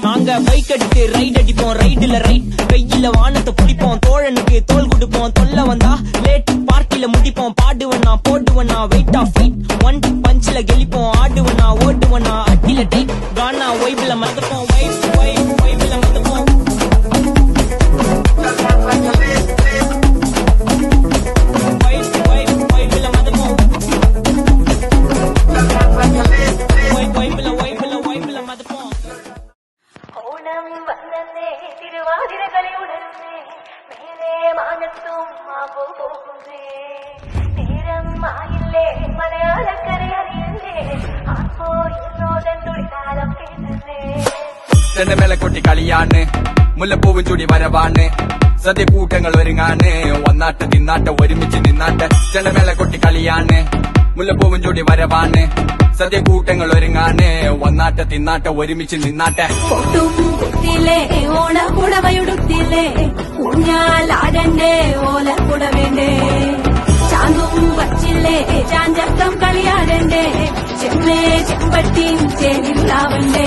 நாங்க பைக் அடித்து ரைட் அடிப்போம், ரைடுல ரைட் கையில வானத்தை பிடிப்போம், தோழனுக்கு தோல் கொடுப்போம், தொல்ல வந்தா லேட் பார்ட்டில முடிப்போம், பாடுவனா போடுவனா வெயிட் ஆஃப் ஃபைட் ஒன் பஞ்சில கெளிப்போம், ஆடுவனா ஓடுவனா அட்டில டைட் கானா வைப்ல மறந்துப்போம், வைப்ல மறந்துப்போம். ചെണ്ട മേലെ കൊട്ടി കളിയാണ്, മുല്ലപ്പൂവും ചൂടി വരവാണ്, സദ്യ കൂട്ടങ്ങൾ ഒരുങ്ങാണ്, വന്നാട്ട് തിന്നാട്ട് ഒരുമിച്ച് നിന്നാട്ട്. ചെണ്ട മേലെ കൊട്ടി കളിയാണ്, മുല്ലപ്പൂവും ചൂടി വരവാണ്, സദ്യ കൂട്ടങ്ങൾ ഒരുങ്ങാണ്, വന്നാട്ട് തിന്നാട്ട് ഒരുമിച്ച് നിന്നാട്ടെ. ഓണക്കുടവയുടുത്തില്ലേ ഊഞ്ഞാലാടണ്ടേ ഓലക്കുടവേണ്ടേ ചാന്തും വച്ചില്ലേ ചാഞ്ചക്കം കളിയാടണ്ടേ ചെമ്മേ ചെമ്പട്ടിയും ചേരില്ലാവണ്ടേ.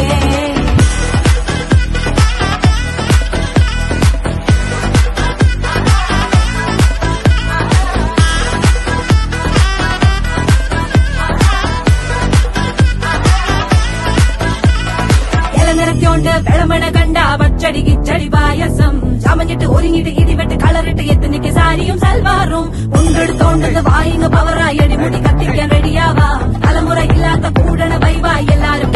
നിറച്ചോണ്ട് വെളമണ കണ്ട പച്ചടി കിച്ചടി പായസം ചമഞ്ഞിട്ട് ഒരുങ്ങിട്ട് ഇടിവെട്ട് കളറിട്ട് എത്തുനിക്ക് സാരിയും സൽവാറും കൊണ്ടെടുത്തോണ്ടെന്ന് വായിങ് പവറായി അടിമുടി കത്തിക്കാൻ റെഡിയാവാ തലമുറ ഇല്ലാത്ത കൂടണ വൈവായി എല്ലാരും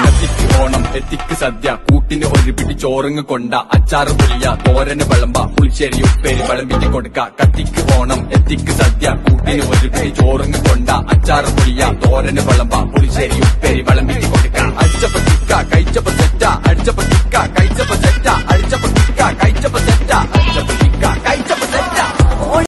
കത്തിക്ക് ഓണം എത്തിക്ക് സദ്യ കൂട്ടിന് ഒരു പിടി ചോറുങ്ങ് കൊണ്ട അച്ചാറ് പുളിയ തോരന് വിളമ്പ പുളിശ്ശേരി ഉപ്പേരി വിളമ്പിച്ച് കൊടുക്ക. കത്തിക്ക് ഓണം എത്തിക്ക് സദ്യ കൂട്ടിന് ഒരു പിടി ചോറുങ്ങ് കൊണ്ട അച്ചാറ് പുളിയ തോരന് വിളമ്പ പുളിശ്ശേരി ഉപ്പേരി വിളമ്പിച്ച് കൊടുക്ക. അച്ചപ്പ ചിക്ക കഴിച്ചപ്പ